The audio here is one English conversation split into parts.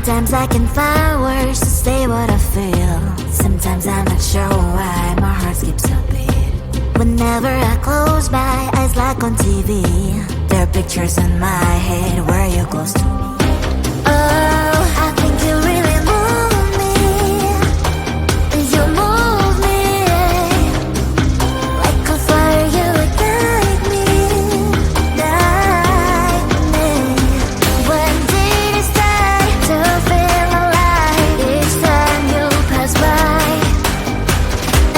Sometimes I can find words to say what I feel. Sometimes I'm not sure why my heart skips a beat. Whenever I close my eyes like on TV, there are pictures in my head where you're close to me. Oh, I think you really move me. You move me like a fire, you ignite me, ignite me. When did it start to feel alive? Each time you pass by,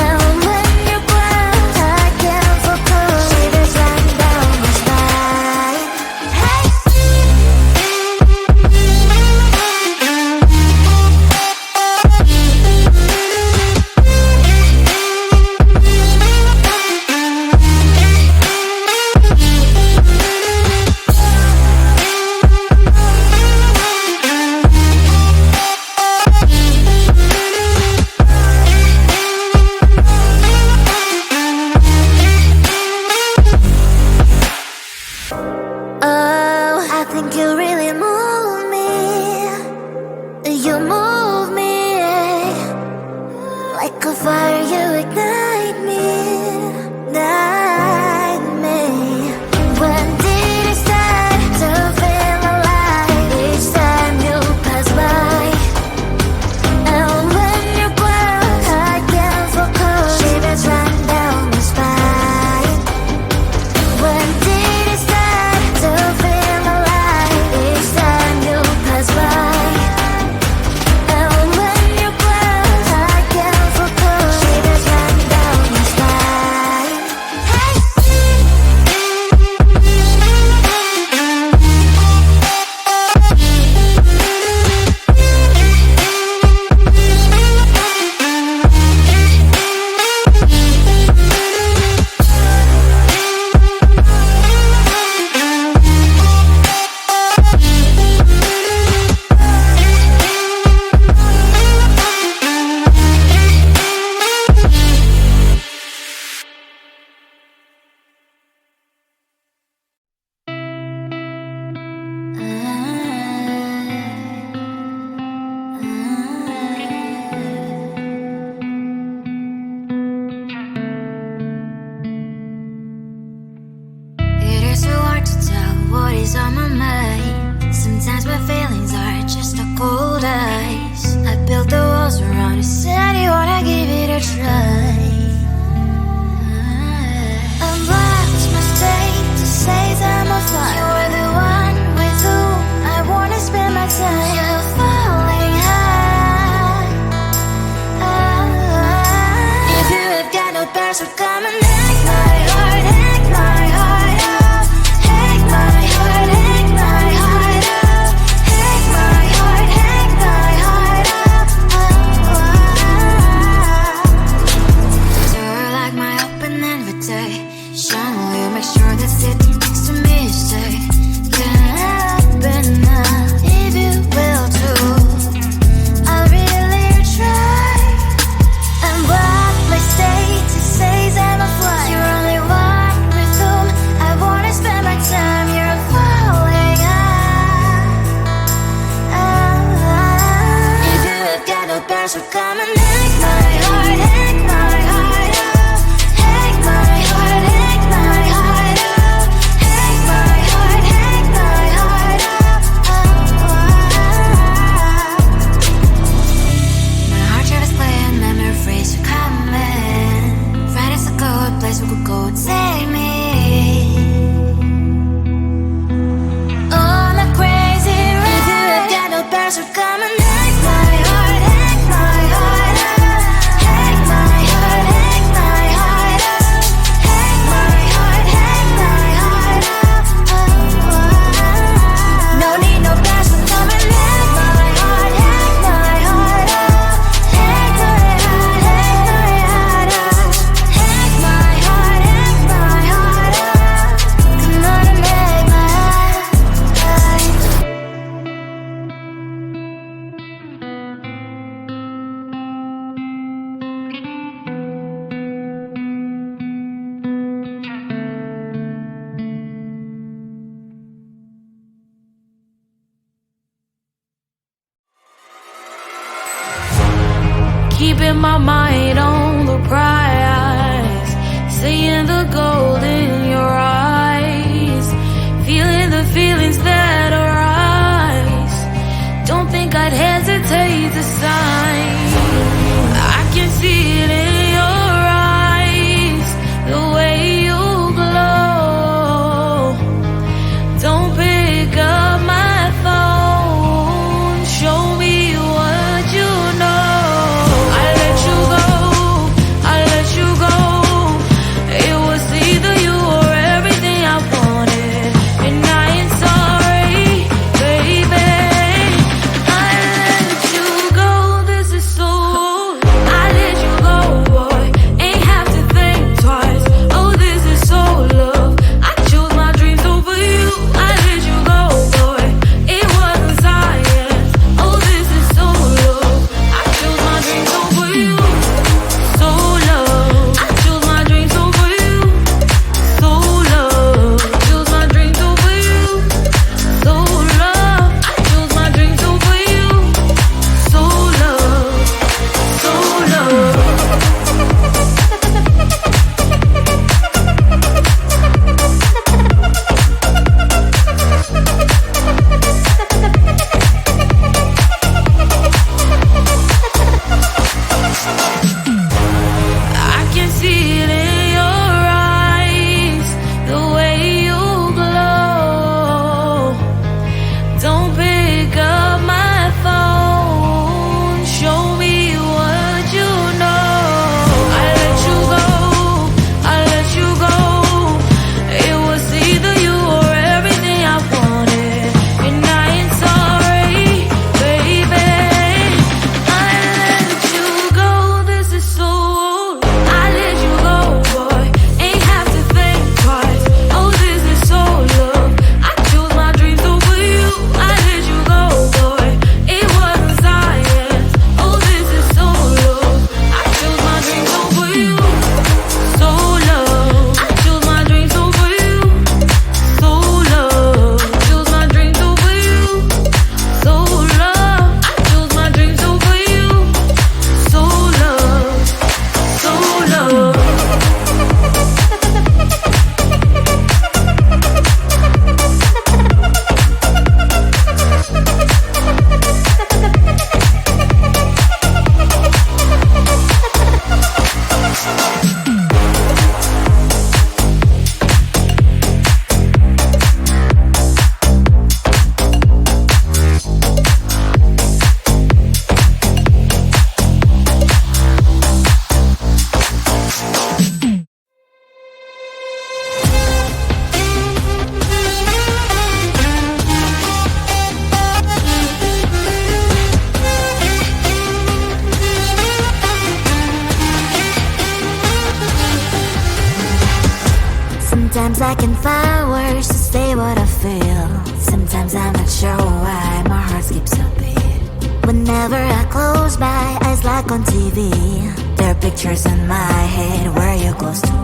and when you grow, I can't focus. Shivers run down my spine. Hey. Oh, I think you really move me. You move me like a fire, you ignite me, ignite me. When did it start to feel alive? Each time you pass by, and when you grow, I can't focus. Shivers run down my spine. When did it start to feel alive? Each time you pass by, and when you grow, I can't focus. Shivers run down my spine. Hey. It is so hard to tell what is on my mind. Sometimes my feelings are just a cold ice. I built the walls around you, said you wanna give it a try. I'm lost mistake to say that I'm a fly. You're the one with whom I wanna spend my time. You're falling high. If you have got no thirst, so come and hack my heart, hack my heart out. Hack my heart, hack my heart out. Hack my heart, hack my heart out. You're like my open invitation. Will you make sure that sitting next to me is safe? Can happen now if you will too. I really try. And what my state to say I'm a fly. You're only one with whom I wanna spend my time. You're falling high. If you have got no thirst, so come and hack my heart, hack my heart out. Hack my heart, hack my heart out. Hack my heart, hack my heart out. My heart travels playing memory freeze, you coming. Right is a good place we could go, take me. On a crazy ride. If you have got no thirst, so come and hack my heart, hack my heart keeping my mind on the prize, seeing the gold in your eyes, feeling the feelings that arise. Don't think I'd hesitate to sign. I can see it in your eyes, the way you glow. Don't pick up my phone, show me what you know. I let you go, I let you go. It was either you or everything I wanted, and I ain't sorry, baby. I let you go, this is so. I let you go, boy, ain't have to think twice. Oh, this is so love. I chose my dreams over you. I let you go, boy, it wasn't science. Oh, this is so love. I chose my dreams over you. So love. I chose my dreams over you. So love. I chose my dreams over you. So love. I chose my dreams over you. So love. So love. I can see it in your eyes, the way you glow. Don't pick up my phone, show me what you know. I let you go, I let you go. It was either you or everything I wanted, and I ain't sorry, baby. I let you go, this is so. I let you go, boy, ain't have to think twice. Oh, this is so love. I chose my dreams over you. I let you go, boy, it wasn't science. Oh, this is so love. I chose my dreams over you. So love. I chose my dreams over you. So love. I chose my dreams over you. So love. I chose my dreams over you. So love. So love. Sometimes I can find words to say what I feel. Sometimes I'm not sure why my heart skips a beat. Whenever I close my eyes like on TV, there are pictures in my head where you're close to me.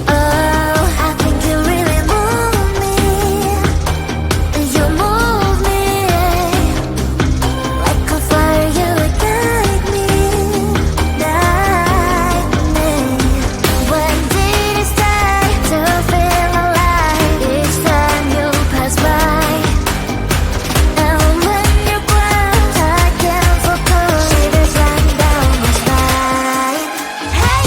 Oh, I think you really move me. You move me like a fire, you would guide me, guide me. When did it start to feel alive? Each time you pass by, and when you cry, I can't focus. Shivers running down my spine. Hey.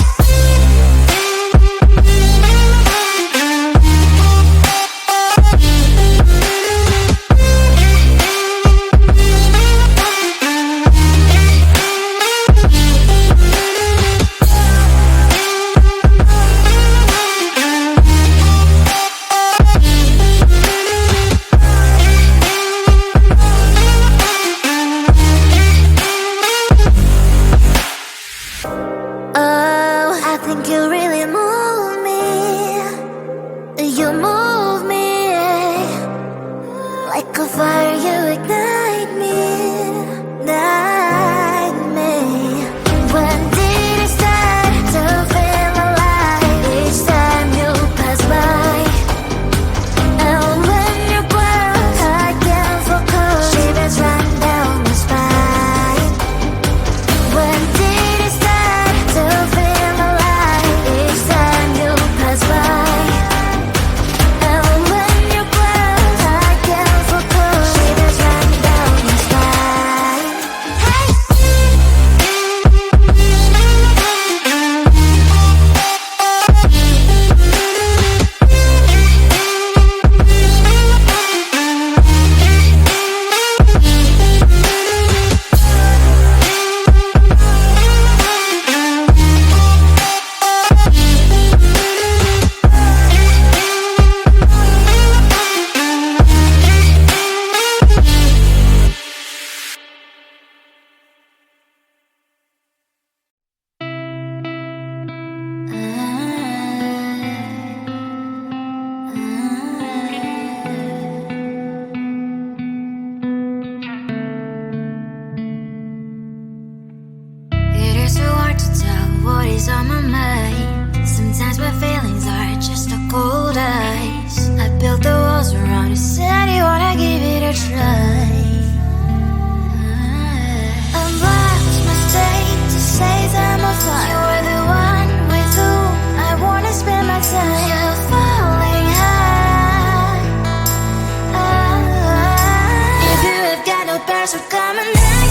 stars are coming out.